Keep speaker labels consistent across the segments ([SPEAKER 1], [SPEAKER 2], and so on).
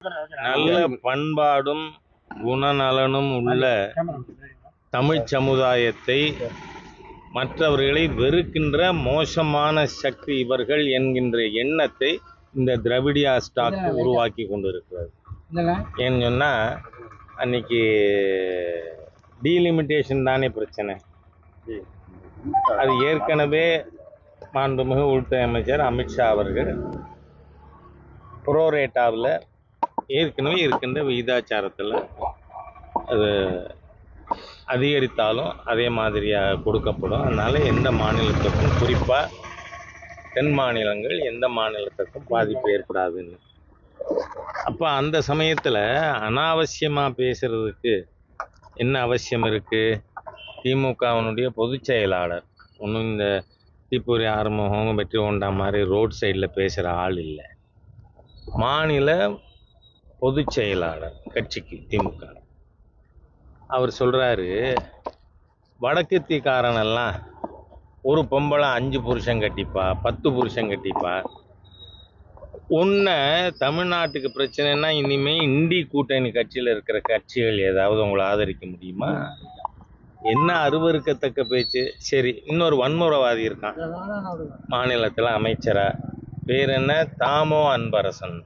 [SPEAKER 1] நல்ல பண்பாடும் குணநலனும் உள்ள தமிழ் சமுதாயத்தை மற்றவர்களை வெறுக்கின்ற மோசமான சக்தி இவர்கள் என்கின்ற எண்ணத்தை இந்த திராவிடியா ஸ்டாக் உருவாக்கி கொண்டிருக்கிறது. ஏன்னு சொன்னால் அன்னைக்கு டீலிமிட்டேஷன் தானே பிரச்சனை. அது ஏற்கனவே மாண்புமிகு உள்துறை அமைச்சர் அமித்ஷா அவர்கள் புரோரேட்டாவில் ஏற்கனவே இருக்கின்ற விகிதாச்சாரத்தில் அது அதிகரித்தாலும் அதே மாதிரியாக கொடுக்கப்படும். அதனால் எந்த மாநிலத்துக்கும், குறிப்பாக தென் மாநிலங்கள் எந்த மாநிலத்துக்கும் பாதிப்பு ஏற்படாதுன்னு. அப்போ அந்த சமயத்தில் அனாவசியமாக பேசுகிறதுக்கு என்ன அவசியம் இருக்குது? திமுகவினுடைய பொதுச் செயலாளர் ஒன்றும் இந்த தீப்பூரி ஆறுமுகம் வெற்றி கொண்டா மாதிரி ரோட் சைடில் பேசுகிற ஆள் இல்லை. மாநில பொதுச் செயலாளர் கட்சிக்கு திமுக. அவர் சொல்கிறாரு, வடக்கத்திக்காரனெல்லாம் ஒரு பொம்பளை 5 புருஷன் கட்டிப்பா, 10 புருஷன் கட்டிப்பா. உன்னை தமிழ்நாட்டுக்கு பிரச்சனைனா இனிமேல் இந்தி கூட்டணி கட்சியில் இருக்கிற கட்சிகள் ஏதாவது உங்களை ஆதரிக்க முடியுமா? என்ன அருவருக்கத்தக்க பேச்சு. சரி, இன்னொரு வன்முறைவாதி இருக்கான் மாநிலத்தில் அமைச்சரா, பேர் என்ன, தாமோ அன்பரசன்.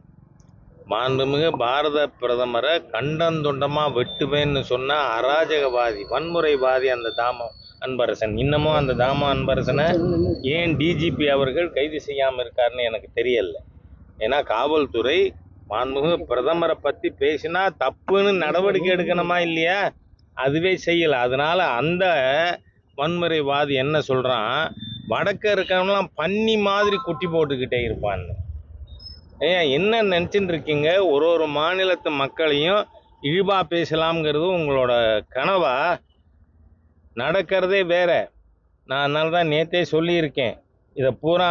[SPEAKER 1] மாண்புமிகு பாரத பிரதமரை கண்டந்துண்டமாக வெட்டுவேன்னு சொன்ன அராஜகவாதி, வன்முறைவாதி அந்த தாமோ அன்பரசன். இன்னமும் அந்த தாமோ அன்பரசனை ஏன் டிஜிபி அவர்கள் கைது செய்யாமல் இருக்காருன்னு எனக்கு தெரியல. ஏன்னா காவல்துறை மாண்புமிகு பிரதமரை பற்றி பேசினா தப்புன்னு நடவடிக்கை எடுக்கணுமா இல்லையா? அதுவே செய்யலை. அதனால் அந்த வன்முறைவாதி என்ன சொல்கிறான், வடக்க இருக்கவங்களாம் பன்னி மாதிரி குட்டி போட்டுக்கிட்டே இருப்பான்னு. ஏன் என்ன நினச்சிட்டு இருக்கீங்க? ஒரு மாநிலத்து மக்களையும் இழிவா பேசலாம்ங்கிறது உங்களோட கனவா? நடக்கிறதே வேற. நான் அதனால தான் நேற்றே சொல்லியிருக்கேன், இதை பூரா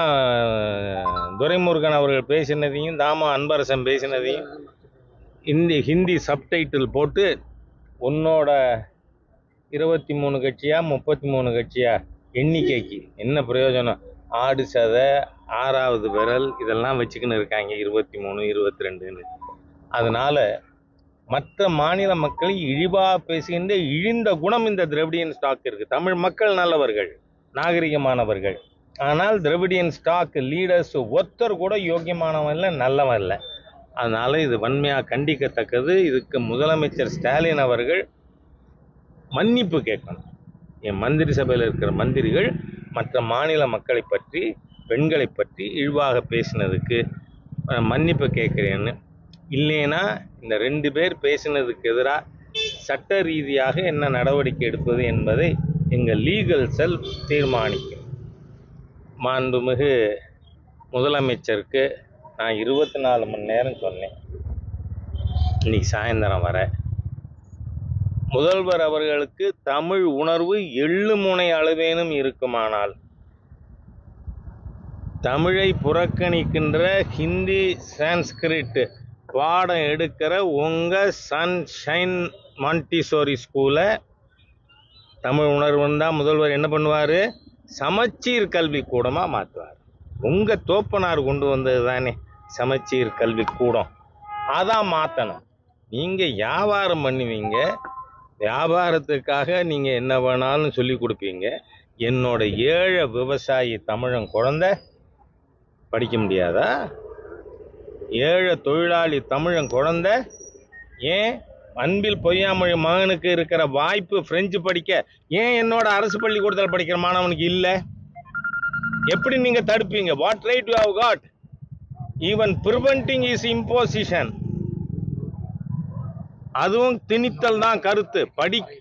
[SPEAKER 1] துரைமுருகன் அவர்கள் பேசினதையும் தாமோ அன்பரசன் பேசினதையும் ஹிந்தி சப்டைட்டில் போட்டு உன்னோட 23 கட்சியா 33 கட்சியா எண்ணிக்கைக்கு என்ன பிரயோஜனம்? ஆடு சதை, 6வது விரல் இதெல்லாம் வச்சுக்கின்னு இருக்காங்க 23 22ன்னு. அதனால மற்ற மாநில மக்களை இழிவாக பேசுகின்ற இழிந்த குணம் இந்த திராவிடியன் ஸ்டாக் இருக்குது. தமிழ் மக்கள் நல்லவர்கள், நாகரிகமானவர்கள். ஆனால் திராவிடியன் ஸ்டாக் லீடர்ஸ் ஒருத்தர் கூட யோக்கியமானவன் இல்லை, நல்லவன் இல்லை. அதனால் இது வன்மையாக கண்டிக்கத்தக்கது. இதுக்கு முதலமைச்சர் ஸ்டாலின் அவர்கள் மன்னிப்பு கேட்கணும். என் மந்திரி சபையில் இருக்கிற மந்திரிகள் மற்ற மாநில மக்களை பற்றி, பெண்களை பற்றி இழிவாக பேசினதுக்கு மன்னிப்பு கேட்குறேன்னு. இல்லைன்னா இந்த 2 பேர் பேசினதுக்கு எதிராக சட்ட ரீதியாக என்ன நடவடிக்கை எடுப்பது என்பதை எங்கள் லீகல் செல் தீர்மானிக்கும். மாண்புமிகு முதலமைச்சருக்கு நான் 24 மணி நேரம் சொன்னேன், இன்னைக்கு சாயந்தரம் வர. முதல்வர் அவர்களுக்கு தமிழ் உணர்வு எள்ளு முனை அளவேனும் இருக்குமானால் தமிழை புறக்கணிக்கின்ற ஹிந்தி சான்ஸ்கிரிட் பாடம் எடுக்கிற உங்கள் சன்ஷைன் மாண்டிசோரி ஸ்கூலை தமிழ் உணர்வு தான் முதல்வர் என்ன பண்ணுவார்? சமச்சீர் கல்வி கூடமாக மாற்றுவார். உங்கள் தோப்பனார் கொண்டு வந்தது தானே சமச்சீர் கல்வி கூடம், அதான் மாற்றணும். நீங்கள் வியாபாரம் பண்ணுவீங்க, வியாபாரத்துக்காக நீங்கள் என்ன வேணாலும் சொல்லி கொடுப்பீங்க. என்னோட ஏழை விவசாயி தமிழன் குழந்தை படிக்க முடியாதா? ஏழை தொழிலாளி தமிழன் குழந்தை ஏன் அன்பில் பொய்யாமொழி மகனுக்கு இருக்கிற வாய்ப்பு பிரெஞ்சு படிக்க ஏன் என்னோட அரசு பள்ளிக்கூடத்தில் படிக்கிற மாணவனுக்கு இல்லை? எப்படி நீங்கள் தடுப்பீங்க? What right you have got? Even preventing is imposition. அதுவும் திணித்தல் தான் கருத்து.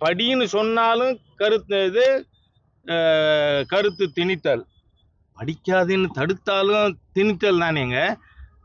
[SPEAKER 1] படின்னு சொன்னாலும் கருத்து இது கருத்து திணித்தல். படிக்காதுன்னு தடுத்தாலும் திணித்தல் தானேங்க.